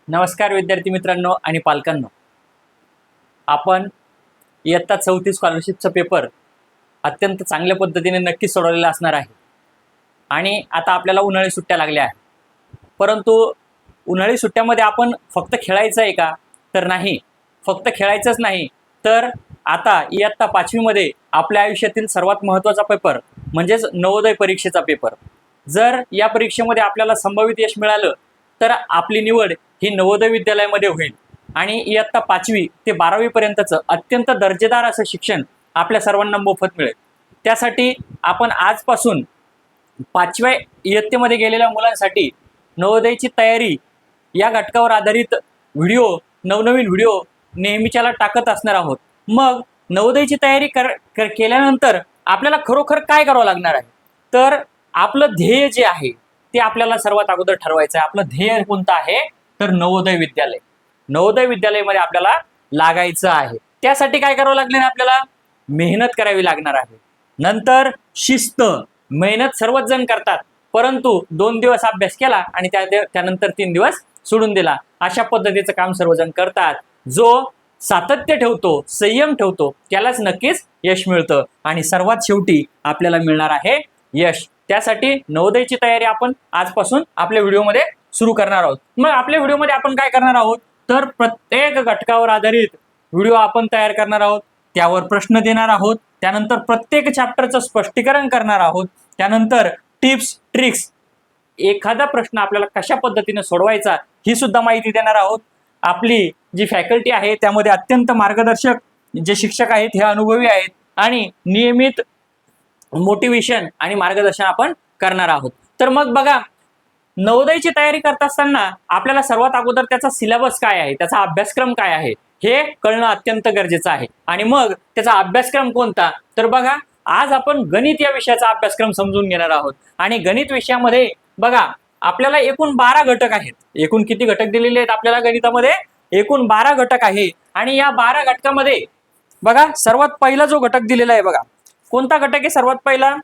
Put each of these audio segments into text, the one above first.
नमस्कार विद्यार्थी मित्रांनो आणि पालकांनो. आपण इयत्ता 34 स्कॉलरशिपचा पेपर अत्यंत चांगल्या पद्धतीने नक्कीच सोडवलेला असणार आहे. आणि आता आपल्याला उन्हाळी सुट्ट्या लागल्या आहेत. परंतु उन्हाळी सुट्ट्यामध्ये आपण फक्त खेळायचं आहे का? तर नाही. फक्त खेळायचंच नाही, तर आता इयत्ता 5वी मध्ये आपल्या आयुष्यातील सर्वात महत्त्वाचा पेपर म्हणजेच नवोदय परीक्षेचा पेपर. जर या परीक्षेमध्ये आपल्याला संभावित यश मिळालं तर आपली निवड ही नवोदय विद्यालयामध्ये होईल आणि इयत्ता 5वी ते 12वी पर्यंतचं अत्यंत दर्जेदार असं शिक्षण आपल्या सर्वांना मोफत मिळेल. त्यासाठी आपण आजपासून 5व्या इयत्तेमध्ये गेलेल्या मुलांसाठी नवोदयची तयारी या घटकावर आधारित नवनवीन व्हिडिओ नेहमीच्याला टाकत असणार आहोत. मग नवोदयची तयारी केल्यानंतर आपल्याला खरोखर काय करावं लागणार आहे? तर आपलं ध्येय जे आहे ते आपल्याला सर्वात अगोदर ठरवायचं आहे. आपलं ध्येय कोणतं आहे? तर नवोदय विद्यालय. नवोदय विद्यालयामध्ये आपल्याला लागायचं आहे. त्यासाठी काय करावं लागणार आहे? आपल्याला मेहनत करावी लागणार आहे. नंतर शिस्त. मेहनत सर्वच जण करतात, परंतु 2 दिवस अभ्यास केला आणि त्यानंतर 3 दिवस सोडून दिला, अशा पद्धतीचं काम सर्वजण करतात. जो सातत्य ठेवतो, संयम ठेवतो, त्यालाच नक्कीच यश मिळतं आणि सर्वात शेवटी आपल्याला मिळणार आहे यश. त्यासाठी नवोदयची तयारी आपण आजपासून आपल्या व्हिडिओमध्ये सुरू करणार आहोत. मग आपल्या व्हिडिओमध्ये आपण काय करणार आहोत? तर प्रत्येक घटकावर आधारित व्हिडिओ आपण तयार करणार आहोत, त्यावर प्रश्न देणार आहोत, त्यानंतर प्रत्येक चॅप्टरचं स्पष्टीकरण करणार आहोत, त्यानंतर टिप्स ट्रिक्स, एखादा प्रश्न आपल्याला कशा पद्धतीने सोडवायचा ही सुद्धा माहिती देणार आहोत. आपली जी फॅकल्टी आहे त्यामध्ये अत्यंत मार्गदर्शक जे शिक्षक आहेत हे अनुभवी आहेत आणि नियमित मोटिवेशन आणि मार्गदर्शन आपण करणार आहोत. तर मग बघा, नवोदयची तयारी करत असताना आपल्याला सर्वात अगोदर त्याचा सिलेबस काय आहे, त्याचा अभ्यासक्रम काय आहे हे कळणं अत्यंत गरजेचं आहे. आणि मग त्याचा अभ्यासक्रम कोणता? तर बघा, आज आपण गणित या विषयाचा अभ्यासक्रम समजून घेणार आहोत. आणि गणित विषयामध्ये बघा, आपल्याला एकूण 12 घटक आहेत. एकूण किती घटक दिलेले आहेत आपल्याला गणितामध्ये? एकूण 12 घटक आहे. आणि या 12 घटकामध्ये बघा, सर्वात पहिला जो घटक दिलेला आहे बघा, कोणता घटक आहे सर्वात पहिला?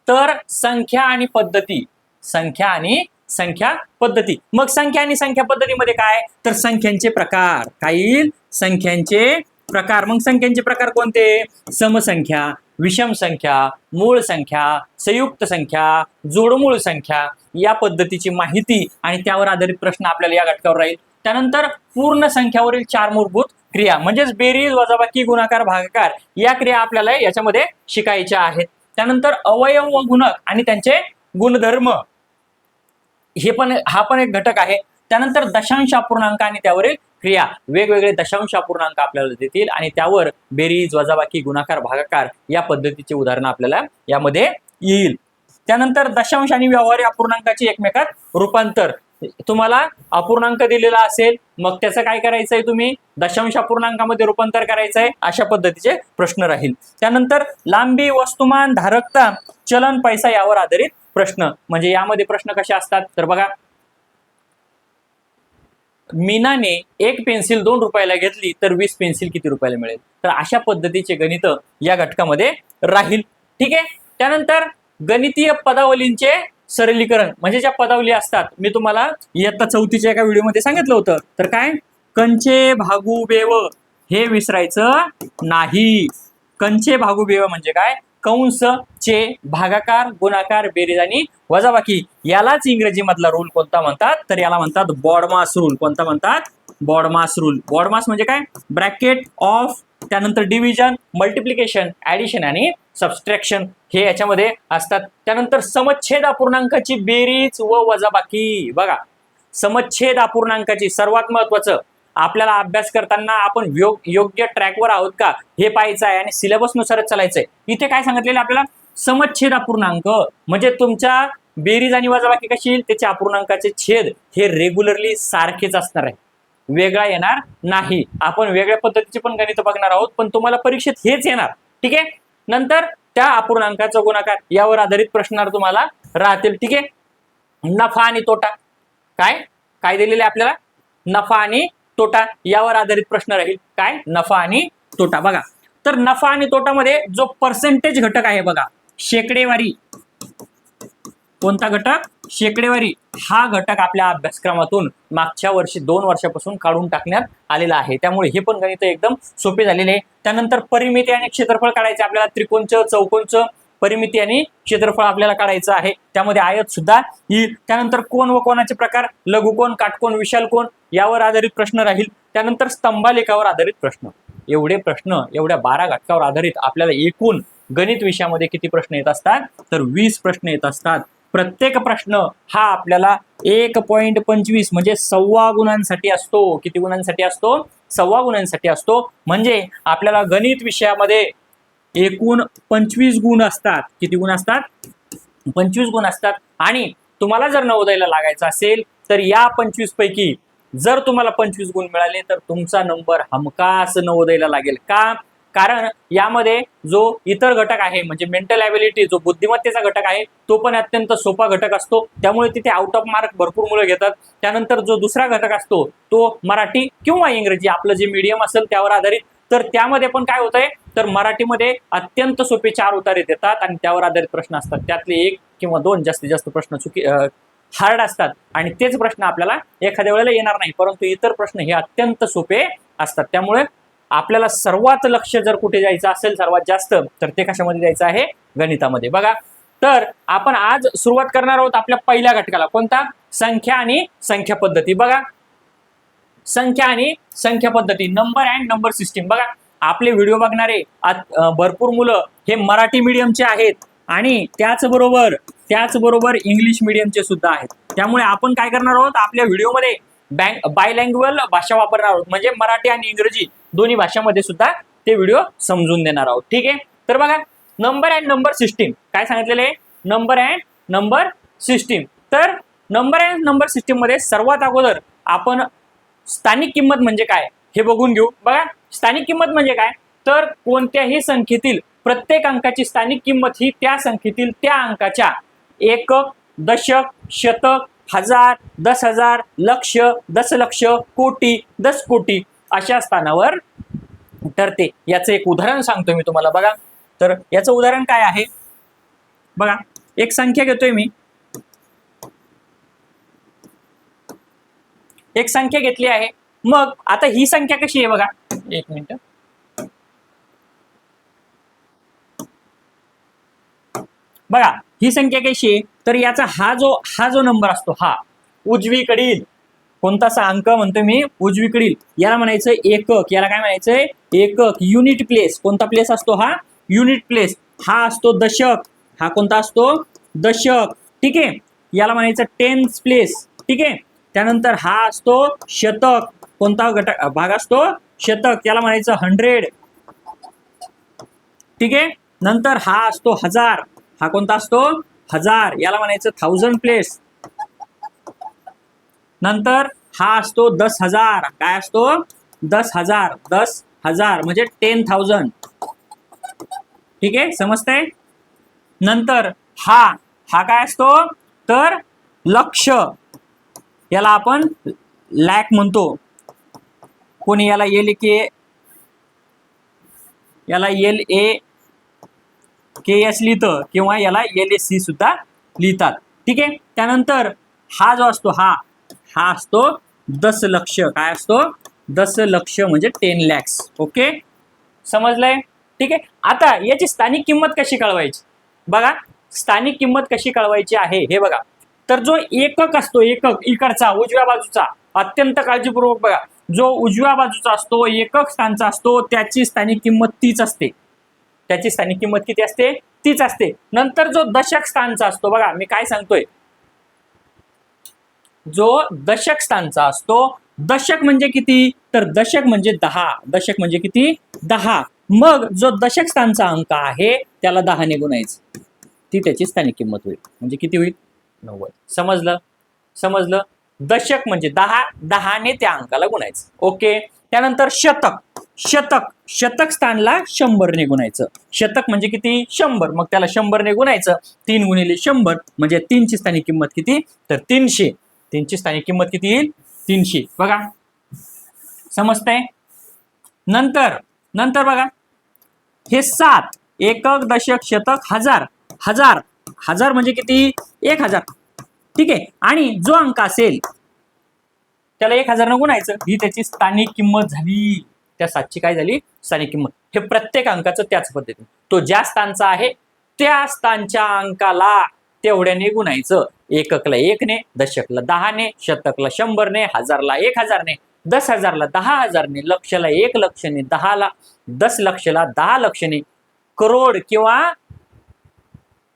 तर संख्या आणि पद्धती. संख्या आणि संख्या पद्धती. मग संख्या आणि संख्या पद्धतीमध्ये काय? तर संख्यांचे प्रकार. काय येईल? संख्यांचे प्रकार. मग संख्यांचे प्रकार कोणते? समसंख्या, विषम संख्या, मूळ संख्या, संयुक्त संख्या, जोडमूळ संख्या, या पद्धतीची माहिती आणि त्यावर आधारित प्रश्न आपल्याला या घटकावर राहील. त्यानंतर पूर्ण संख्यावरील 4 मूलभूत क्रिया म्हणजेच बेरीज, वजाबाकी, गुणाकार, भागाकार या क्रिया आपल्याला याच्यामध्ये शिकायच्या आहेत. त्यानंतर अवयव व गुणक आणि त्यांचे गुणधर्म, हा पण एक घटक आहे. त्यानंतर दशांश अपूर्णांक आणि त्यावरील क्रिया, वेगवेगळे दशांश अपूर्णांक आपल्याला देतील आणि त्यावर बेरीज, वजाबाकी, गुणाकार, भागाकार या पद्धतीचे उदाहरण आपल्याला यामध्ये येईल. त्यानंतर दशांश आणि व्यवहारी अपूर्णांकाचे एकमेकात रूपांतर. तुम्हाला अपूर्णांक दिलेला असेल, मग त्याचं काय करायचंय? तुम्ही दशांश अपूर्णांकामध्ये रूपांतर करायचंय, अशा पद्धतीचे प्रश्न राहील. त्यानंतर लांबी, वस्तुमान, धारकता, चलन, पैसा यावर आधारित प्रश्न. म्हणजे यामध्ये प्रश्न कसे असतात? तर बघा, मीनाने 1 पेन्सिल 2 रुपयाला घेतली तर 20 पेन्सिल किती रुपयाला मिळेल? तर अशा पद्धतीचे गणित या घटकामध्ये राहील. ठीक आहे. त्यानंतर गणितीय पदावलींचे सरलीकरण, म्हणजे ज्या पदावली असतात, मी तुम्हाला इयत्ता 4च्या एका व्हिडिओमध्ये सांगितलं होतं. तर काय? कंचे, भागू, बेव हे विसरायचं नाही. कंचे, भागू, बेव म्हणजे काय? कंस, चे, भागाकार, गुणाकार, बेरीज आणि वजाबाकी. यालाच इंग्रजी मधला रूल कोणता म्हणतात? तर याला म्हणतात बॉडमास रूल. कोणता म्हणतात? BODMAS rule. बॉडमास म्हणजे काय? ब्रॅकेट ऑफ, त्यानंतर डिव्हिजन, मल्टिप्लिकेशन, ऍडिशन आणि सबस्ट्रॅक्शन हे याच्यामध्ये असतात. त्यानंतर समच्छेद अपूर्णांकाची बेरीज व वजाबाकी. बघा, समच्छेद अपूर्णांकाची सर्वात महत्वाचं, आपल्याला अभ्यास करताना आपण योग्य ट्रॅकवर आहोत का हे पाहायचं आहे आणि सिलेबस नुसारच चालायचंय. इथे काय सांगितलेलं आपल्याला? समच्छेद अपूर्णांक म्हणजे तुमच्या बेरीज आणि वजाबाकी कशी येईल? त्याच्या अपूर्णांकाचे छेद हे रेग्युलरली सारखेच असणार आहे, वेगळा येणार नाही. आपण वेगळ्या पद्धतीचे पण गणित बघणार आहोत, पण तुम्हाला परीक्षेत हेच येणार. ठीक आहे. नंतर त्या अपूर्णांकाचा गुणाकार यावर आधारित प्रश्न तुम्हाला राहतील. ठीक आहे. नफा आणि तोटा. काय दिलेले आपल्याला? नफा आणि तोटा यावर आधारित प्रश्न राहील. काय? नफा आणि तोटा. बघा, तर नफा आणि तोटामध्ये जो पर्सेंटेज घटक आहे बघा, शेकडेवारी, कोणता घटक? शेकडेवारी. हा घटक आपल्या अभ्यासक्रमातून मागच्या वर्षी 2 वर्षापासून काढून टाकण्यात आलेला आहे. त्यामुळे हे पण गणित एकदम सोपे झालेले आहे. त्यानंतर परिमिती आणि क्षेत्रफळ काढायचे आपल्याला. त्रिकोणचं, चौकोनचं परिमिती आणि क्षेत्रफळ आपल्याला काढायचं आहे. त्यामध्ये आयत सुद्धा येईल. त्यानंतर कोन व कोनाचे प्रकार, लघुकोन, काटकोन, विशाल कोन यावर आधारित प्रश्न राहील. त्यानंतर स्तंभालेखावर आधारित प्रश्न. एवढे प्रश्न, एवढ्या 12 घटकावर आधारित आपल्याला एकूण गणित विषयामध्ये किती प्रश्न येत असतात? तर 20 प्रश्न येत असतात. प्रत्येक प्रश्न हा आपल्याला 1.25 म्हणजे 1.25 गुणांसाठी असतो. किती गुणांसाठी असतो? 1.25 गुणांसाठी असतो. म्हणजे आपल्याला गणित विषयामध्ये एकूण 25 गुण असतात. किती गुण असतात? 25 गुण असतात. आणि तुम्हाला जर नवोदयला लागायचं असेल तर या 25 पैकी जर तुम्हाला 25 गुण मिळाले तर तुमचा नंबर हमखास नवोदयला लागेल. का? कारण यामध्ये जो इतर घटक आहे म्हणजे मेंटल ॲबिलिटी, जो बुद्धिमत्तेचा घटक आहे तो पण अत्यंत सोपा घटक असतो. त्यामुळे तिथे आउट ऑफ मार्क भरपूर मुलं घेतात. त्यानंतर जो दुसरा घटक असतो तो मराठी किंवा इंग्रजी, आपलं जे मीडियम असेल त्यावर आधारित. तर त्यामध्ये पण काय होतंय, तर मराठीमध्ये अत्यंत सोपे 4 उतारे देतात आणि त्यावर आधारित प्रश्न असतात. त्यातले 1 किंवा 2 जास्तीत जास्त प्रश्न हार्ड असतात आणि तेच प्रश्न आपल्याला एखाद्या वेळेला येणार नाही, परंतु इतर प्रश्न हे अत्यंत सोपे असतात. त्यामुळे आपल्याला सर्वात लक्ष जर कुठे जायचं असेल सर्वात जास्त, तर ते कशामध्ये जायचं आहे? गणितामध्ये. बघा, तर आपण आज सुरुवात करणार आहोत आपल्या पहिल्या घटकाला. कोणता? संख्या आणि संख्या पद्धती. बघा, संख्या आणि संख्या पद्धती, नंबर अँड नंबर सिस्टीम. बघा, आपले व्हिडिओ बघणारे भरपूर मुलं हे मराठी मीडियमचे आहेत आणि त्याचबरोबर इंग्लिश मीडियमचे सुद्धा आहेत. त्यामुळे आपण काय करणार आहोत, आपल्या व्हिडिओमध्ये बायलँग्युअल भाषा वापरणार आहोत. म्हणजे मराठी आणि इंग्रजी दोन्ही भाषांमध्ये सुद्धा ते व्हिडिओ समजून देणार आहोत. ठीक आहे. तर बघा, नंबर अँड नंबर सिस्टीम काय सांगितलेले आहे? Number and number system. तर नंबर अँड नंबर सिस्टीम मध्ये सर्वात अगोदर आपण स्थानिक किंमत म्हणजे काय हे बघून घेऊ. बघा, स्थानिक किंमत म्हणजे काय, तर कोणत्याही संख्येतील प्रत्येक अंकाची स्थानिक किंमत ही त्या संख्येतील त्या अंकाच्या एकक, दशक, शतक, हजार, 10,000, लक्ष, दशलक्ष, कोटी, 10 कोटी अशा स्थानावर ठरते. याचं एक उदाहरण सांगतो मी तुम्हाला. बघा, तर याचं उदाहरण काय आहे? बघा, एक संख्या घेतोय मी, एक संख्या घेतली आहे. मग आता ही संख्या कशी आहे? बघा, एक मिनिट. बघा, ही संख्या कशी आहे, तर याचा हा जो नंबर असतो, हा उजवीकडील कोणतासा अंक म्हणतोय मी, उजवीकडील, याला म्हणायचं एकक. याला काय म्हणायचंय? एकक, युनिट प्लेस. कोणता प्लेस असतो? हा युनिट प्लेस. हा असतो दशक. हा कोणता असतो? दशक. ठीक आहे. याला म्हणायचं टेन्स प्लेस. ठीक आहे. त्यानंतर हा असतो शतक. कोणता भाग असतो? शतक. याला म्हणायचं 100. ठीक आहे. नंतर हा असतो हजार. हा कोणता असतो? हजार. याला म्हणायचं 1000 प्लेस. नंतर हा असतो 10,000. काय असतो? 10,000. 10,000 म्हणजे 10,000. ठीक आहे, समजतंय? नंतर हा काय असतो? तर लक्ष. याला आपण लॅक म्हणतो. कोणी याला LAKS लिहितं किंवा याला LSC सुद्धा लिहितात. ठीक आहे. त्यानंतर हा जो असतो हा असतो दशलक्ष. काय असतो? दशलक्ष म्हणजे 10 lakhs. ओके, समजलंय? ठीक आहे. आता याची स्थानिक किंमत कशी कळवायची? बघा, स्थानिक किंमत कशी कळवायची आहे हे बघा. तर जो एकक असतो, एकक इकडचा उजव्या बाजूचा, अत्यंत काळजीपूर्वक बघा, जो उजव्या बाजूचा असतो, एकक स्थानचा असतो, त्याची स्थानिक किंमत तीच असते. त्याची स्थानिक किंमत किती असते? तीच असते. नंतर जो दशक स्थानचा असतो, बघा मी काय सांगतोय, जो दशक स्थानचा असतो, दशक म्हणजे किती? तर दशक म्हणजे 10. दशक म्हणजे किती? 10. मग जो दशक स्थानचा अंक आहे त्याला 10 ने गुणायचं, ती त्याची स्थानिक किंमत होईल. म्हणजे किती होईल? 90. समजलं? दशक म्हणजे 10, 10 ने त्या अंकाला गुणायचं. ओके. त्यानंतर शतक स्थानला 100 ने गुणायचं. शतक म्हणजे किती? 100. मग त्याला 100 ने गुणायचं. 3 गुणिले 100 म्हणजे 3 ची स्थानिक किंमत किती? तर 300. 3 ची स्थानिक किंमत किती येईल? 300. बघा, समजतंय? नंतर बघा, हे 7 एकक, दशक, शतक, हजार. 1000 म्हणजे किती 1000, ठीक आहे. आणि जो अंक असेल त्याला 1000 न गुणायचं, ही त्याची स्थानिक किंमत झाली. त्या 7ची काय झाली स्थानिक किंमत. हे प्रत्येक अंकाचं त्याच पद्धतीने, तो ज्या स्थानचा आहे त्या स्थानच्या अंकाला तेवढ्याने गुणायचं. एककला 1 ने, दशकला 10 ने, शतकला 100 ने, हजारला 1000 ने, 10,000ला 10,000 ने, लक्षला 1 लक्ष ने, 10 लक्षला 10 लक्ष ने, करोड किंवा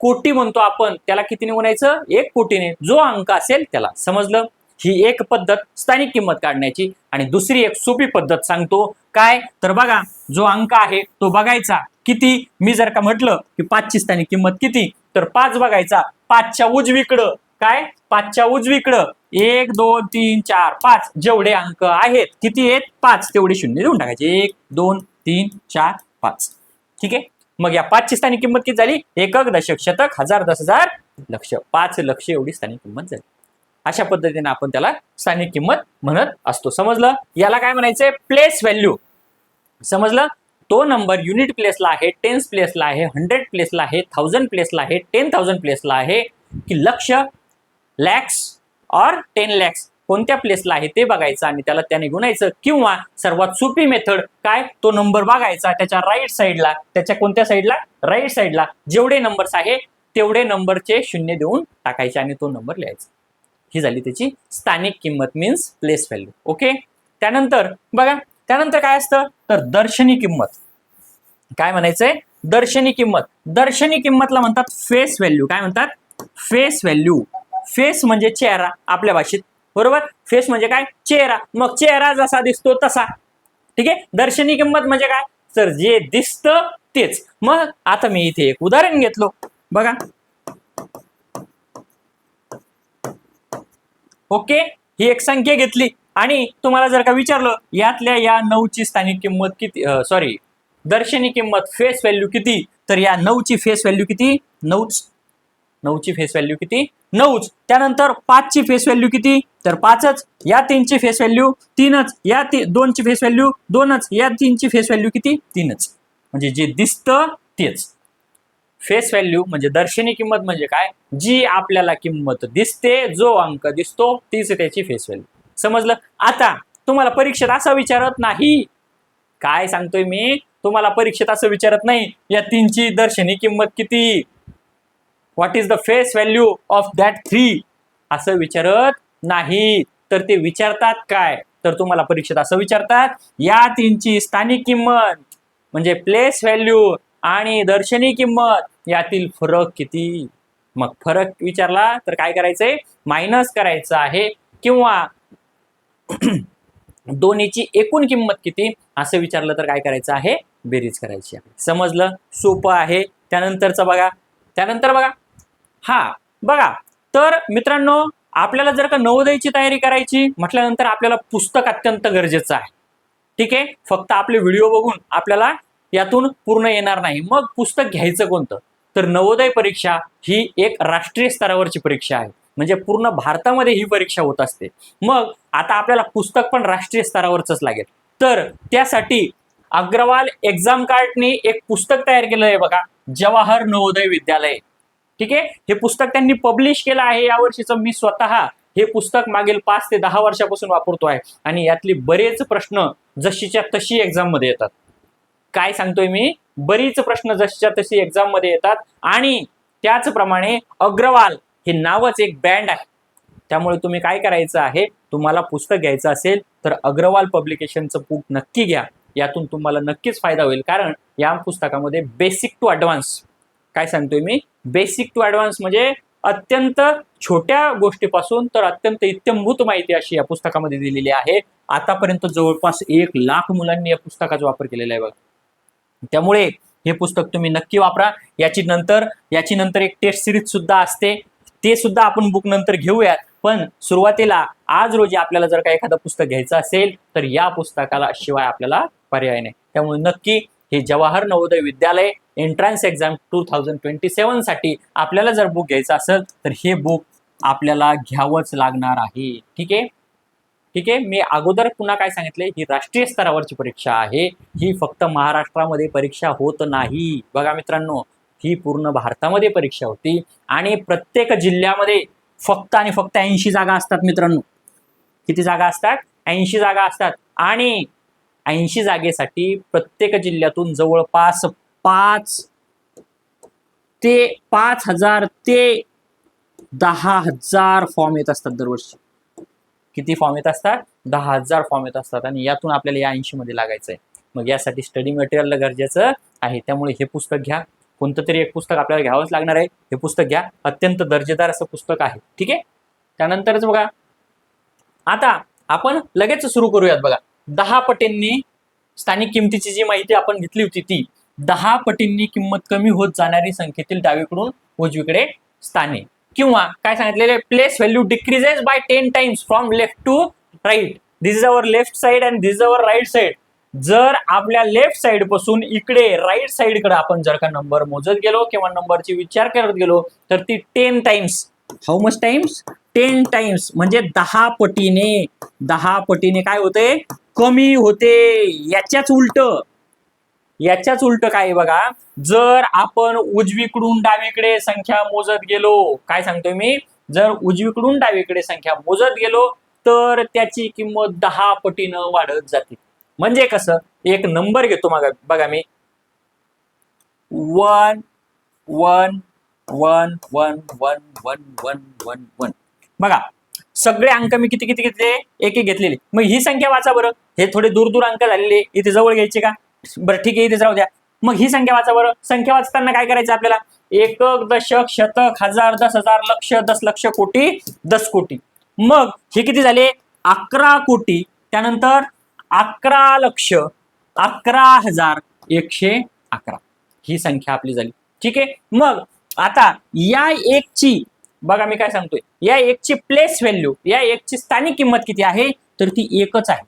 कोटी म्हणतो आपण त्याला कितीने गुणायचं 1 कोटीने, जो अंक असेल त्याला. समजलं. ही एक पद्धत स्थानिक किंमत काढण्याची. आणि दुसरी एक सोपी पद्धत सांगतो काय, तर बघा जो अंक आहे तो बघायचा किती. मी जर का म्हटलं की 5ची स्थानिक किंमत किती, तर 5 बघायचा 5च्या उजवीकडं, काय 5च्या उजवीकडं 1 2 3 4 5 जेवढे अंक आहेत किती आहेत 5, तेवढे शून्य देऊन टाकायचे. 1 2 3 4 5, ठीक आहे. मग या 5ची स्थानिक किंमत किती झाली, एकक, दशक, शतक, हजार, 10,000, लक्ष. 5 लक्ष एवढी स्थानिक किंमत झाली. अशा पद्धतीने आपण त्याला स्थानिक किंमत म्हणत असतो. समजलं. याला काय म्हणायचंय प्लेस व्हॅल्यू. समजलं. तो नंबर युनिट प्लेसला आहे, टेन्स प्लेसला आहे, 100 प्लेसला आहे, 1000 प्लेसला आहे, 10,000 प्लेसला आहे, की लक्ष, लॅक्स और 10 लॅक्स कोणत्या प्लेसला आहे ते बघायचं आणि त्याला त्याने गुणायचं. किंवा सर्वात सोपी मेथड काय, तो नंबर बघायचा त्याच्या राईट साईडला, त्याच्या कोणत्या साईडला राईट साईडला जेवढे नंबर्स आहे तेवढे नंबरचे शून्य देऊन टाकायचे आणि तो नंबर लिहायचा. ही झाली त्याची स्थानिक किंमत, मीन्स प्लेस व्हॅल्यू. ओके. त्यानंतर बघा, त्यानंतर काय असतं तर दर्शनी किंमत. काय म्हणायचंय दर्शनी किंमत. दर्शनी किंमतला म्हणतात फेस व्हॅल्यू. काय म्हणतात फेस व्हॅल्यू. फेस म्हणजे चेहरा आपल्या भाषेत, बरोबर. फेस म्हणजे काय चेहरा. मग चेहरा जसा दिसतो तसा, ठीक आहे. दर्शनी किंमत म्हणजे काय, तर जे दिसतं तेच. मग आता मी इथे एक उदाहरण घेतलो बघा. ओके. ही एक संख्या घेतली आणि तुम्हाला जर का विचारलं यातल्या या 9ची स्थानिक किंमत किती, सॉरी दर्शनी किंमत फेस व्हॅल्यू किती, तर या 9ची फेस व्हॅल्यू किती 9च. 9ची फेस व्हॅल्यू किती 9च. त्यानंतर 5ची फेस व्हॅल्यू किती तर 5च. या 3ची फेस व्हॅल्यू 3च. या 2ची फेस व्हॅल्यू 2च. या 3ची फेस व्हॅल्यू किती 3च. म्हणजे जे दिसतं तेच. फेस व्हॅल्यू म्हणजे दर्शनी किंमत म्हणजे काय, जी आपल्याला किंमत दिसते, जो अंक दिसतो तीच त्याची फेस व्हॅल्यू. समजलं. आता तुम्हाला परीक्षेत असं विचारत नाही, काय सांगतोय मी तुम्हाला परीक्षेत असं विचारत नाही या 3ची दर्शनी किंमत किती, what is the face value of that 3, असं विचारत नाही. तर ते विचारतात काय, तर तुम्हाला परीक्षेत असं विचारतात या 3ची स्थानिक किंमत म्हणजे प्लेस व्हॅल्यू आणि दर्शनी किंमत यातील फरक किती. मग फरक विचारला तर काय करायचंय मायनस करायचं आहे, किंवा दोन्हीची एकूण किंमत किती असं विचारलं तर काय करायचं आहे बेरीज करायची आहे. समजलं. सोपं आहे. त्यानंतरचं बघा. त्यानंतर बघा, हा बघा, तर मित्रांनो आपल्याला जर का नवोदयची तयारी करायची म्हटल्यानंतर आपल्याला पुस्तक अत्यंत गरजेचं आहे, ठीक आहे. फक्त आपले व्हिडिओ बघून आपल्याला यातून पूर्ण येणार नाही. मग पुस्तक घ्यायचं कोणतं, तर नवोदय परीक्षा ही एक राष्ट्रीय स्तरावरची परीक्षा आहे, म्हणजे पूर्ण भारतामध्ये ही परीक्षा होत असते. मग आता आपल्याला पुस्तक पण राष्ट्रीय स्तरावरच लागेल. तर त्यासाठी अग्रवाल एक्झाम कार्डने एक पुस्तक तयार केलं आहे बघा, जवाहर नवोदय विद्यालय, ठीक आहे. हे पुस्तक त्यांनी पब्लिश केलं आहे या वर्षीचं. मी स्वतः हे पुस्तक मागील 5 ते 10 वर्षापासून वापरतो आहे आणि यातली बरेच प्रश्न जशीच्या तशी एक्झाम मध्ये येतात. काय सांगतोय मी, बरीच प्रश्न जशीच्या तशी एक्झाम मध्ये येतात. आणि त्याचप्रमाणे अग्रवाल हे नावच एक ब्रँड आहे. त्यामुळे तुम्ही काय करायचं आहे, तुम्हाला पुस्तक घ्यायचं असेल तर अग्रवाल पब्लिकेशनचं बुक नक्की घ्या. यातून तुम्हाला नक्कीच फायदा होईल. कारण या पुस्तकामध्ये बेसिक टू ॲडव्हान्स, काय सांगतोय मी बेसिक टू ॲडव्हान्स म्हणजे अत्यंत छोट्या गोष्टीपासून तर अत्यंत इत्यंभूत माहिती अशी या पुस्तकामध्ये दिलेली आहे. आतापर्यंत जवळपास 1,00,000 मुलांनी या पुस्तकाचा वापर केलेला आहे बघा. त्यामुळे हे पुस्तक तुम्ही नक्की वापरा. याची नंतर एक टेस्ट सिरीज सुद्धा असते, ते सुद्धा आपण बुक नंतर घेऊयात. पण सुरुवातीला आज रोजी आपल्याला जर का एखादं पुस्तक घ्यायचं असेल तर या पुस्तकाला शिवाय आपल्याला पर्याय नाही. त्यामुळे नक्की हे जवाहर नवोदय विद्यालय एंट्रन्स एक्झाम 2027 साठी आपल्याला जर बुक घ्यायचं असेल तर हे बुक आपल्याला घ्यावंच लागणार आहे. ठीक आहे, ठीक आहे. मी अगोदर पुन्हा काय सांगितले, ही राष्ट्रीय स्तरावरची परीक्षा आहे. ही फक्त महाराष्ट्रामध्ये परीक्षा होत नाही बघा मित्रांनो. ही पूर्ण भारतामध्ये परीक्षा होती आणि प्रत्येक जिल्ह्यामध्ये फक्त आणि फक्त 80 जागा असतात मित्रांनो. किती जागा असतात? 80 जागा असतात आणि 80 जागेसाठी प्रत्येक जिल्ह्यातून जवळपास 5,000 ते 10,000 फॉर्म येत असतात दरवर्षी. किती फॉर्म येत असतात? 10,000 फॉर्म येत असतात आणि यातून आपल्याला या 80 मध्ये लागायचं आहे. मग यासाठी स्टडी मटेरियल गरजेचं आहे. त्यामुळे हे पुस्तक घ्या. कोणतं तरी एक पुस्तक आपल्याला घ्यावंच लागणार आहे. हे पुस्तक घ्या. अत्यंत दर्जेदार असं पुस्तक आहे. ठीक आहे. त्यानंतरच बघा, आता आपण लगेच सुरू करूयात. बघा, 10 पटींनी स्थानिक किमतीची जी माहिती आपण घेतली होती ती 10 पटींनी किंमत कमी होत जाणारी संख्येतील डावीकडून उजवीकडे स्थाने, किंवा काय सांगितलेले, place value decreases by 10 times from left to right. This is our left side and this is our right side. जर आपल्या लेफ्ट साइड पासून इकडे राईट साइड कडे आपण जर का नंबर मोजत गेलो किंवा नंबरची विचार करत गेलो तर ती 10 times, how much times? 10 times म्हणजे 10 पटीने काय होते? कमी होते. याच्याच उलट काय बघा, जर आपण उजवीकडून डावीकडे संख्या मोजत गेलो, काय सांगतोय मी, जर उजवीकडून डावीकडे संख्या मोजत गेलो तर त्याची किंमत 10 पटीनं वाढत जाते. म्हणजे कसं, एक नंबर घेतो मग बघा मी 1 1 1 1 1 1 1 1 1. बघा, सगळे अंक मी किती किती घेतले? एक एक घेतलेले. मग ही संख्या वाचा बरं. हे थोडे दूर दूर अंक झालेले, इथे जवळ घ्यायचे का? बरं ठीक आहे, इथे जाऊ द्या. मग ही संख्या वाचा बरं. संख्या वाचताना काय करायचं आपल्याला? एकक, दशक, शतक, हजार, 10,000, लक्ष, 10 लक्ष, कोटी, 10 कोटी. मग हे किती झाले? 11 कोटी. त्यानंतर 11 लक्ष, 11,111. ही संख्या आपली झाली. ठीक आहे. मग आता या एकची बघा मी काय सांगतोय, या एकची प्लेस व्हॅल्यू, या एकची स्थानिक किंमत किती आहे? तर ती एकच आहे.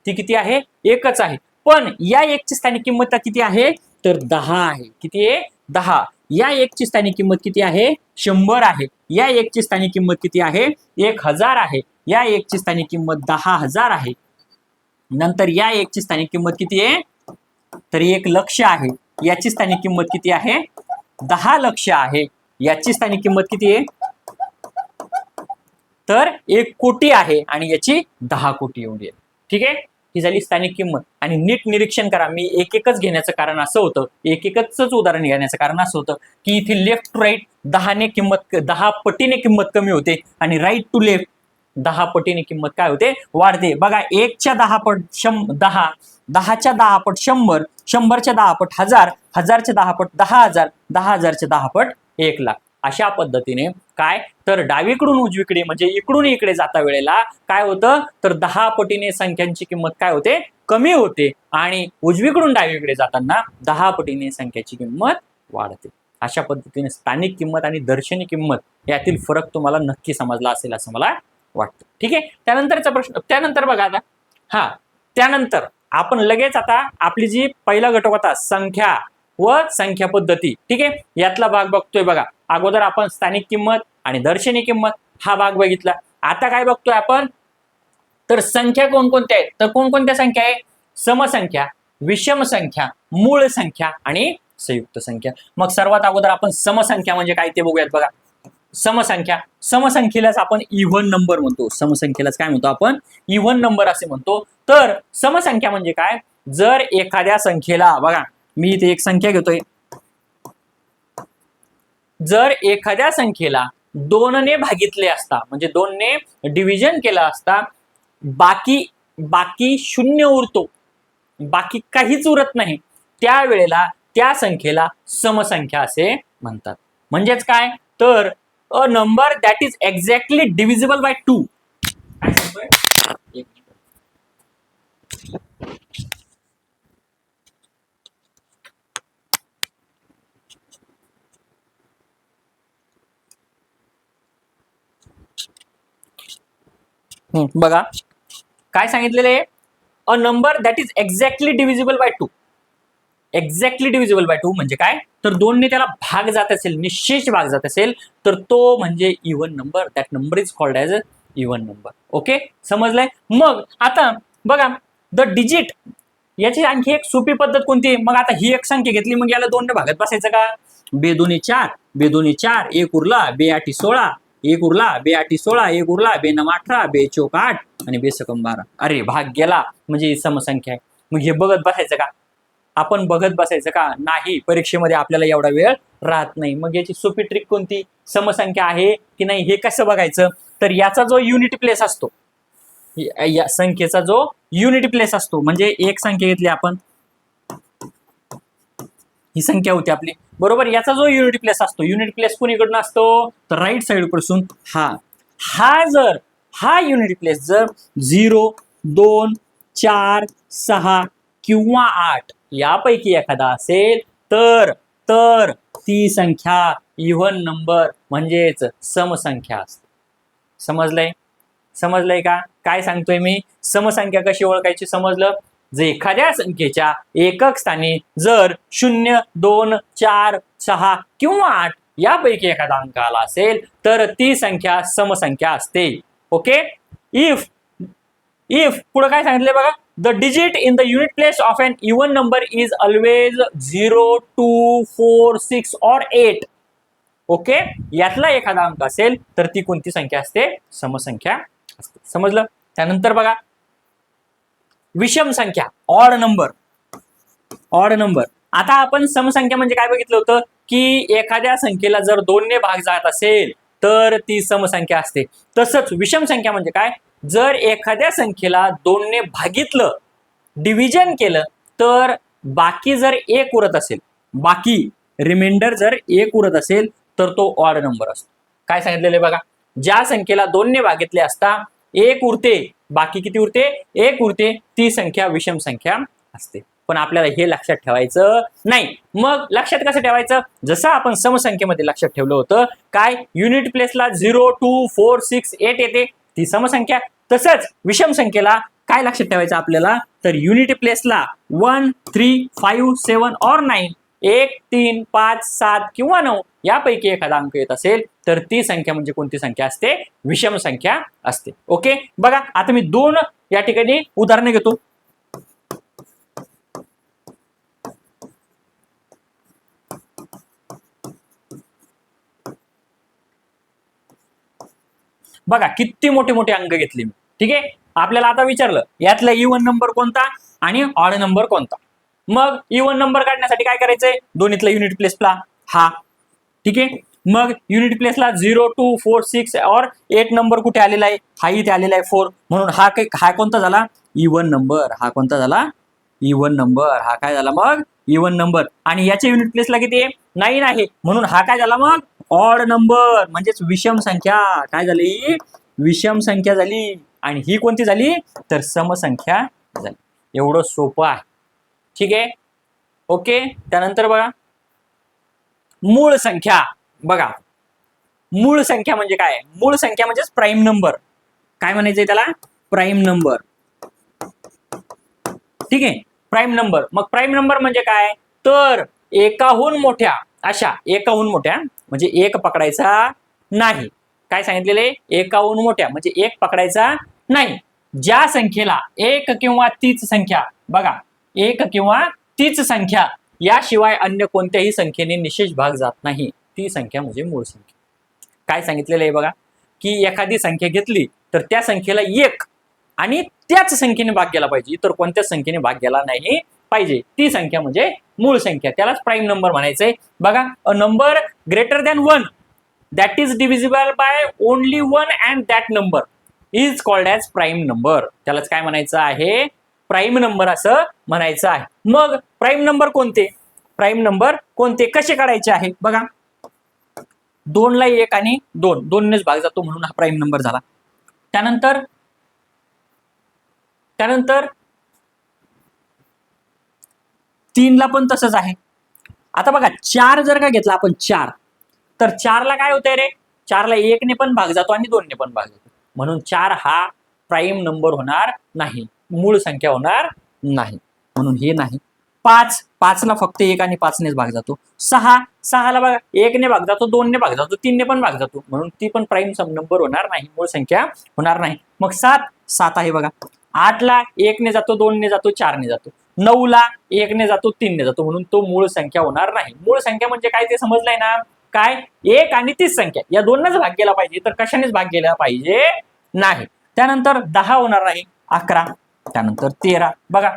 ती किती आहे? एकच आहे. पण या एकची स्थानिक किंमत किती आहे? तर 10 आहे. किती आहे? 10. या एकची स्थानिक किंमत किती आहे? 100 आहे. या एकची स्थानिक किंमत किती आहे? 1000 आहे. या एकची स्थानिक किंमत 10,000 आहे. नंतर या एकची स्थानिक किंमत किती आहे? तर 1 लक्ष आहे. याची स्थानिक किंमत किती आहे? 10 लक्ष आहे. याची स्थानिक किंमत किती आहे? तर 1 कोटी आहे आणि याची 10 कोटी एवढी आहे. ठीक आहे. ही झाली स्थानिक किंमत. आणि नीट निरीक्षण करा, मी एक एकच घेण्याचं कारण असं होतं, एक एकच उदाहरण घेण्याचं कारण असं होतं की इथे लेफ्ट टू राईट 10 पटीने किंमत कमी होते आणि राईट टू लेफ्ट 10 पटीने किंमत काय होते? वाढते. बघा, 1च्या 10 पट 10, 10च्या 10 पट 100, 100च्या 10 पट 1000, 1000च्या 10 पट 10,000, 10,000च्या 10 पट 1,00,000. अशा पद्धतीने काय, तर डावीकडून उजवीकडे म्हणजे इकडून इकडे जाता वेळेला काय होतं, तर 10 पटीने संख्यांची किंमत काय होते? कमी होते. आणि उजवीकडून डावीकडे जाताना 10 पटीने संख्याची किंमत वाढते. अशा पद्धतीने स्थानिक किंमत आणि दर्शनी किंमत यातील फरक तुम्हाला नक्की समजला असेल असं मला वाटतं. ठीक आहे. त्यानंतरचा प्रश्न, त्यानंतर बघा आता, त्यानंतर आपण लगेच आता आपली जी पहिला घटक होता संख्या व संख्या पद्धती, ठीक आहे, यातला भाग बघतोय. बघा, अगोदर आपण स्थानिक किंमत आणि दर्शनी किंमत हा भाग बघितला. आता काय बघतोय आपण, तर संख्या कोणकोणत्या आहेत? तर कोणकोणत्या संख्या आहे? समसंख्या, विषम संख्या, मूळ संख्या आणि संयुक्त संख्या. मग सर्वात अगोदर आपण समसंख्या म्हणजे काय ते बघूयात. बघा, समसंख्येलाच आपण इव्हन नंबर म्हणतो. समसंख्येलाच काय म्हणतो आपण? इव्हन नंबर असे म्हणतो. तर समसंख्या म्हणजे काय? जर एखाद्या संख्येला, बघा मी इथे एक संख्या घेतोय, जर एखाद्या संख्येला 2 ने भागितले असता म्हणजे 2 ने डिव्हिजन केला असता, बाकी शून्य उरतो, बाकी काहीच उरत नाही, त्यावेळेला त्या संख्येला समसंख्या असे म्हणतात. म्हणजेच काय, तर a number that is exactly divisible by 2. काय सांगतोय? बघा काय सांगितलेले, a number that is exactly divisible by 2. Exactly divisible by 2 म्हणजे काय, तर 2 ने त्याला भाग जात असेल, निश्चित भाग जात असेल, तर तो म्हणजे even number. That number is called as a even number. Okay, समजलंय. मग आता बघा, द डिजिट याची आणखी एक सोपी पद्धत कोणती? मग आता ही एक संख्या घेतली, मग याला 2 ने भागत बसायचं का? बे दोन्ही 4, बे दोन्ही 4, एक उरला, बे आठी 16, एक उरला, बे आठी 16, एक उरला, बे नम 18, बे चौक 8 आणि बे सकम 12. अरे भाग गेला, म्हणजे ही समसंख्या आहे. मग हे बघत बसायचं का? आपण बघत बसायचं का? नाही, परीक्षेमध्ये आपल्याला एवढा वेळ राहत नाही. मग याची सोपी ट्रिक कोणती? समसंख्या आहे की नाही हे कसं बघायचं? तर याचा जो युनिट प्लेस असतो, या संख्येचा जो युनिट प्लेस असतो, म्हणजे एक संख्या घेतली आपण, ही संख्या होती आपली, बरोबर. याचा जो युनिट प्लेस असतो, युनिट प्लेस कोणीकडून असतो? तर राईट साइड पासून हा युनिट प्लेस जर 0, 2, 4, 6 किंवा 8 यापैकी एखादा असेल तर ती संख्या इव्हन नंबर म्हणजेच समसंख्या असते. समजलंय का? काय सांगतोय मी? समसंख्या कशी ओळखायची समजलं? जर एखाद्या संख्येच्या एकक स्थानी जर 0, 2, 4, 6 किंवा 8 यापैकी एखादा अंक आला असेल तर ती संख्या समसंख्या असते. ओके. इफ पुढे काय सांगितलंय बघा, the digit in the unit place of an even number is always 0, 2, 4, 6 और 8. ओके. यातला एखादा अंक असेल तर ती कोणती संख्या असते? समसंख्या असते. समजलं? त्यानंतर बघा, विषम संख्या, ऑड नंबर. आता आपण समसंख्या म्हणजे काय बघितलं होतं की एखाद्या संख्येला जर 2 ने भाग जात असेल तर ती समसंख्या असते. तसंच विषम संख्या म्हणजे काय? जर एखाद्या संख्येला 2 ने भागितलं, डिव्हिजन केलं, तर बाकी जर 1 उरत असेल, बाकी रिमाइंडर जर 1 उरत असेल तर तो ऑड नंबर असतो. काय सांगितलेलं बघा, ज्या संख्येला 2 ने भागितले असता 1 उरते, बाकी किती उरते? 1 उरते, ती संख्या विषम संख्या असते. पण आपल्याला हे लक्षात ठेवायचं नाही. मग लक्षात कसं ठेवायचं? जसं आपण समसंख्येमध्ये लक्षात ठेवलं होतं, काय युनिट प्लेसला 0, 2, 4, 6, 8 येते, ती समसंख्या. तसंच विषम संख्येला काय लक्षात ठेवायचं आपल्याला? तर युनिट प्लेसला 1, 3, 5, 7 और 9, 1, 3, 5, 7 किंवा 9 यापैकी एखादा अंक येत असेल तर ती संख्या म्हणजे कोणती संख्या असते? विषम संख्या असते. ओके. बघा, आता मी 2 या ठिकाणी उदाहरणे घेतो. बघा किती मोठे मोठे अंक घेतले मी. ठीक आहे. आपल्याला आता विचारलं यातला इव्हन नंबर कोणता आणि ऑड नंबर कोणता. मग इव्हन नंबर काढण्यासाठी काय करायचंय? दोन्हीतला युनिट प्लेसला हा. ठीक आहे. मग युनिट प्लेसला 0, 2, 4, 6 और 8 नंबर कुठे आलेला आहे? हा इथे आलेला आहे 4. म्हणून हा कोणता झाला? Even number. हा कोणता झाला? Even number. हा काय झाला मग? Even number. आणि याच्या युनिट प्लेसला किती आहे? 9 आहे. म्हणून हा काय झाला मग? ऑड नंबर, म्हणजेच विषम संख्या. काय झाली? विषम संख्या झाली. आणि ही कोणती झाली? तर समसंख्या झाली. एवढं सोपं आहे. ठीक आहे. ओके. त्यानंतर बघा, मूळ संख्या. बघा, मूळ संख्या म्हणजे काय? मूळ संख्या म्हणजेच प्राईम नंबर. काय म्हणायचंय त्याला? Prime number. ठीक आहे. Prime number. मग प्राईम नंबर म्हणजे काय? तर एकाहून मोठ्या म्हणजे एक पकडायचा नाही. काय सांगितलेले? एकाहून मोठ्या म्हणजे एक पकडायचा नाही. ज्या संख्येला एक किंवा तीच संख्या, बघा, एक किंवा तीच संख्या याशिवाय अन्य कोणत्याही संख्येने निशेष भाग जात नाही, ती संख्या म्हणजे मूळ संख्या. काय सांगितलेलं आहे बघा, की एखादी संख्या घेतली तर त्या संख्येला 1 आणि त्याच संख्येने भाग गेला पाहिजे, तर कोणत्याच संख्येने भाग गेला नाही पाहिजे, ती संख्या म्हणजे मूळ संख्या. त्यालाच प्राईम नंबर म्हणायचंय. बघा, a number greater than 1 that is divisible by only 1 and that number is called as prime number. त्यालाच काय म्हणायचं आहे? प्राईम नंबर असं म्हणायचं आहे. मग प्राईम नंबर कोणते? कसे काढायचे आहे? बघा, 2 ला 1 आणि 2 नेच भाग जातो म्हणून हा प्राईम नंबर झाला. त्यानंतर 3 ला पण तसंच आहे. आता बघा, 4 जर का घेतला आपण 4, तर 4 ला काय होतंय रे? 4 ला 1 ने पण भाग जातो आणि 2 ने पण भाग जातो. म्हणून 4 हा प्राईम नंबर होणार नाही, मूळ संख्या होणार नाही, म्हणून हे नाही. 5 ला फक्त 1 आणि 5 नेच भाग जातो. 6 ला बघा 1 ने भाग जातो, 2 ने भाग जातो, 3 ने पण भाग जातो, म्हणून ती पण प्राईम नंबर होणार नाही, मूळ संख्या होणार नाही. मग 7 आहे बघा. 8 ला 1 ने जातो, 2 ने जातो, 4 ने जातो. 9 ला 1 ने जातो 3 ने जातो म्हणून तो मूळ संख्या होणार नाही. मूळ संख्या म्हणजे काय ते समजलंय ना? काय 1 आणि तीच संख्या या दोनच भाग गेला पाहिजे, तर कशानेच भाग गेला पाहिजे नाही. त्यानंतर 10 होणार नाही, 11, त्यानंतर 13. बघा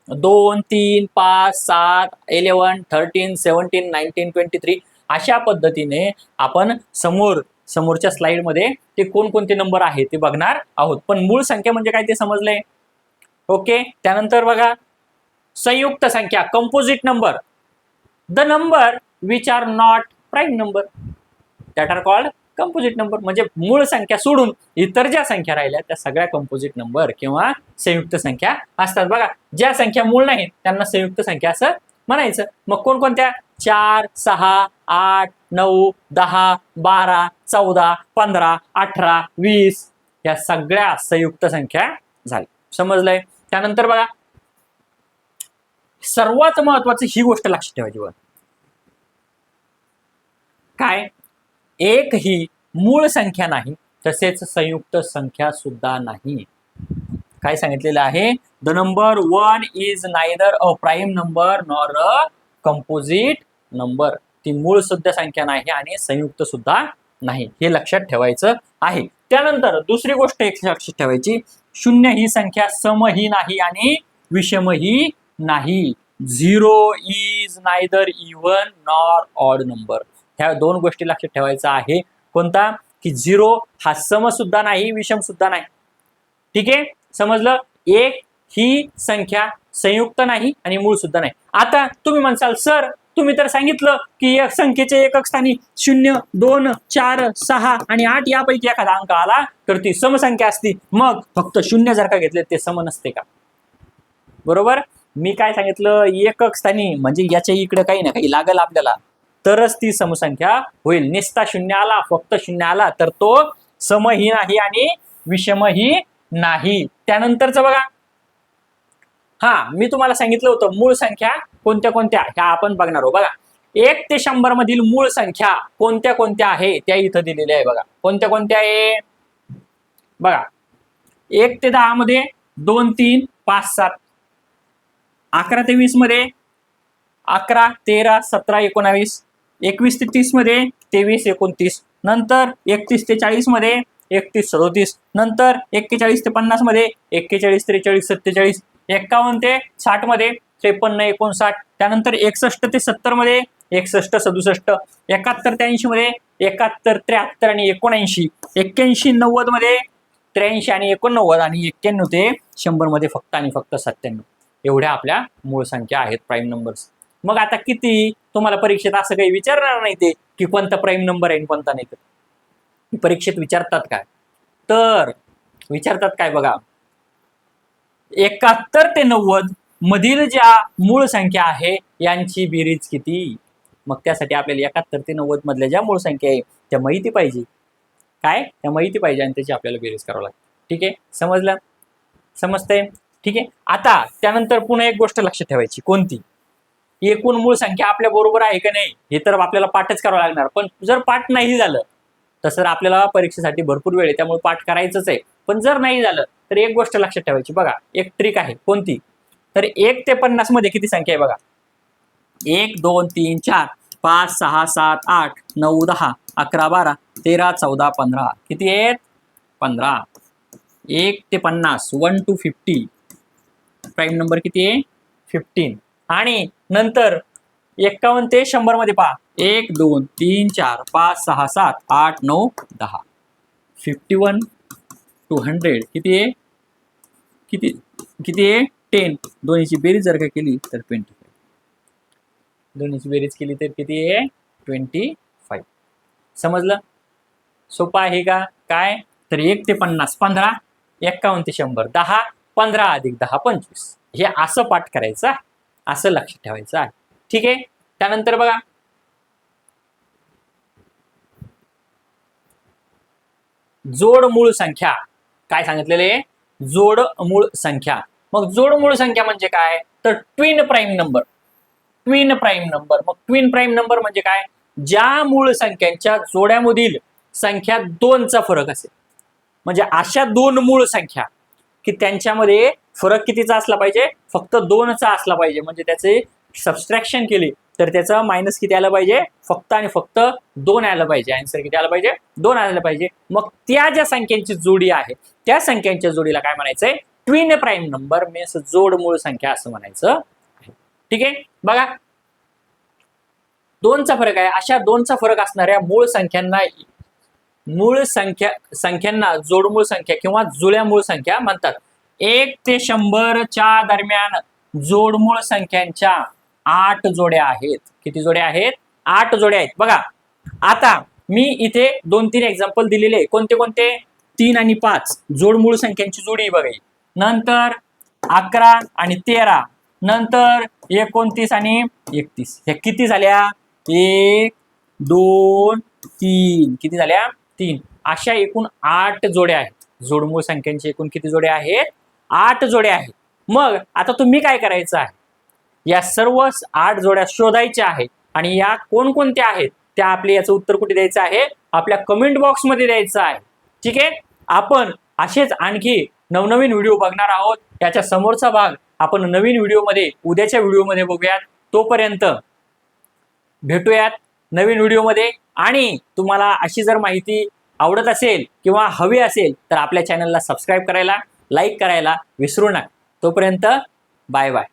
2 3 5 7 11 13 17 19 23 अशा पद्धतीने आपण समोरच्या स्लाइड मध्ये ते कोणकोणते नंबर आहेत ते बघणार आहोत. पण मूळ संख्या म्हणजे काय ते समजलंय? ओके. त्यानंतर बघा संयुक्त संख्या, composite number, the number which are not prime number that are called composite number. म्हणजे मूळ संख्या सोडून इतर ज्या संख्या राहिल्या त्या सगळ्या कंपोजिट नंबर किंवा संयुक्त संख्या असतात. बघा ज्या संख्या मूळ नाहीत त्यांना संयुक्त संख्या असं म्हणायचं. मग कोणकोणत्या? 4 6 8 9 10 12 14 15 18 20 या सगळ्या संयुक्त संख्या झाल्या. समजलंय? त्यानंतर बघा सर्वात महत्वाची ही गोष्ट लक्षात ठेवायची बघा, काय? एक ही मूळ संख्या नाही तसेच संयुक्त संख्या सुद्धा नाही. काय सांगितलेलं आहे? The number 1 is neither a prime number nor a composite number. ती मूळ सुद्धा संख्या नाही आणि संयुक्त सुद्धा नाही, हे लक्षात ठेवायचं आहे. त्यानंतर दुसरी गोष्ट एक लक्षात ठेवायची, शून्य ही संख्या समही नाही आणि विषमही नाही. 0 is neither even nor odd number. ह्या दोन गोष्टी लक्षात ठेवायचा आहे. कोणता? की 0 हा सम सुद्धा नाही विषम सुद्धा नाही. ठीक आहे, समजलं? एक ही संख्या संयुक्त नाही आणि मूळ सुद्धा नाही. आता तुम्ही म्हणसाल सर तुम्ही तर सांगितलं की एक संख्येचे एकक स्थानी 0 2 4 6 आणि 8 यापैकी एखादा अंक आला तर ती समसंख्या असती, मग फक्त 0 जर का घेतले ते सम नसते का? बरोबर. मी काय सांगितलं? एकक स्थानी म्हणजे याच्या इकडे काही ना काही लागल आपल्याला तरच ती समसंख्या होईल. निस्ता 0 आला, फक्त 0 आला तर तो समही नाही आणि विषमही नाही. त्यानंतरच बघा, हा मी तुम्हाला सांगितलं होतं मूळ संख्या कोणत्या कोणत्या ह्या आपण बघणार आहोत. बघा 1 ते 100 मधील मूळ संख्या कोणत्या कोणत्या आहे त्या इथं दिलेल्या आहे. बघा कोणत्या कोणत्या आहे. बघा 1 ते 10 मध्ये 2 3 5 7, 11 ते 20 मध्ये 11 13 17 19, 21 ते 30 मध्ये 23 29, नंतर 31 ते 40 मध्ये 31 37, नंतर 41 ते 50 मध्ये 41 43 47, 51 ते 60 मध्ये 53 59, त्यानंतर 61 ते 70 मध्ये 61 67, 71 ते 80 मध्ये 71 73 आणि 79, 81 90 मध्ये 83 आणि 89 आणि 91 ते 100 मध्ये फक्त आणि फक्त 97. एवढ्या आपल्या मूळ संख्या आहेत प्राईम नंबर्स. मग आता किती तुम्हाला परीक्षेत असं काही विचारणार नाही ते की कोणता प्राईम नंबर आहे कोणता नाही. तर परीक्षेत विचारतात काय? तर विचारतात काय बघा, 71 ते 90 मधील ज्या मूळ संख्या आहे यांची बेरीज किती? मग त्यासाठी आपल्याला 71 ते 90 मधल्या ज्या मूळ संख्या आहे त्या माहिती पाहिजे. काय? त्या माहिती पाहिजे आणि त्याची आपल्याला बेरीज करावं लागते. ठीक आहे, समजलं? समजतंय? ठीक आहे. आता त्यानंतर पुन्हा एक गोष्ट लक्षात ठेवायची, कोणती? एकूण मूळ संख्या आपल्या बरोबर आहे का नाही हे तर आपल्याला पाठच करावं लागणार. पण जर पाठ नाही झालं तसं आपल्याला परीक्षेसाठी भरपूर वेळ आहे, त्यामुळे पाठ करायचंच आहे. पण जर नाही झालं तर एक गोष्ट लक्षात ठेवायची. बघा एक ट्रिक आहे. कोणती? तर 1 ते 50 मध्ये किती संख्या आहे बघा. 1 2 3 4 5 6 7 8 9 10 11 12 13 14 15 किती आहेत? 15. 1 ते 50 1 to 50 प्राईम नंबर किती आहे? 15. आणि नंतर 51 ते 100 मध्ये पहा 1 2 3 4 5 6 7 8 9 10, 51 to 100 किती आहे? किती आहे? 10. दोन्हीची बेरीज जर का केली तर 25. दोन्हीची बेरीज केली तर किती आहे? 25. समजलं? सोपं आहे का? काय? तर 1 ते 50 15, 51 ते 100 10, 15 अधिक 10 25. हे असं पाठ करायचं, असं लक्षात ठेवायचं आहे. ठीक आहे. त्यानंतर बघा जोड मूळ संख्या. काय सांगितलेले? जोड मूळ संख्या. मग जोड मूळ संख्या म्हणजे काय? तर twin prime number. Twin prime number. मग ट्विन प्राईम नंबर म्हणजे काय? ज्या मूळ संख्यांच्या जोड्यामधील संख्या 2चा फरक असेल. म्हणजे अशा दोन मूळ संख्या की त्यांच्यामध्ये फरक कितीचा असला पाहिजे, फक्त 2चा असला पाहिजे. म्हणजे त्याचे सबस्ट्रॅक्शन केली तर त्याचं मायनस किती आलं पाहिजे, फक्त आणि फक्त 2 आलं पाहिजे. आन्सर किती आलं पाहिजे, 2 आलं पाहिजे. मग त्या ज्या संख्यांची जोडी आहे त्या संख्यांच्या जोडीला काय म्हणायचंय, ट्विन प्राईम नंबर मीन्स जोड मूळ संख्या असं म्हणायचं. ठीक आहे, बघा 2चा फरक आहे. अशा 2चा फरक असणाऱ्या संख्यांना जोडमूळ संख्या किंवा जुळ्या मूळ संख्या म्हणतात. 1 ते 100 च्या दरम्यान जोडमूळ संख्यांच्या 8 जोड्या आहेत. किती जोड्या आहेत, 8 जोड्या आहेत. बघा आता मी इथे 2-3 एक्झाम्पल दिलेले. कोणते कोणते, 3 आणि 5 जोडमूळ संख्यांची जोडी बघा. नंतर 11 आणि 13, नंतर 29 आणि 31. ह्या किती झाल्या, 1 2 3, किती झाल्या, 3. अशा एकूण 8 जोड्या आहेत. जोडमूळ संख्यांची एकूण किती जोड्या आहेत, 8 जोड्या आहेत. मग आता तुम्ही काय करायचं आहे, या सर्व 8 जोड्या शोधायच्या आहेत आणि या कोणकोणत्या आहेत त्या आपले याचं उत्तर कुठे द्यायचं आहे, आपल्या कमेंट बॉक्स मध्ये द्यायचं आहे. ठीक आहे, आपण असेच आणखी नवनवीन व्हिडिओ बघणार आहोत. याच्या समोरचा भाग आपण नवीन व्हिडिओमध्ये उद्याच्या व्हिडिओमध्ये बघूयात. तोपर्यंत भेटूयात नवीन व्हिडिओमध्ये. आणि तुम्हाला अशी जर माहिती आवडत असेल किंवा हवी असेल तर आपल्या चॅनलला सबस्क्राईब करायला, लाईक करायला विसरू नका. तोपर्यंत बाय बाय.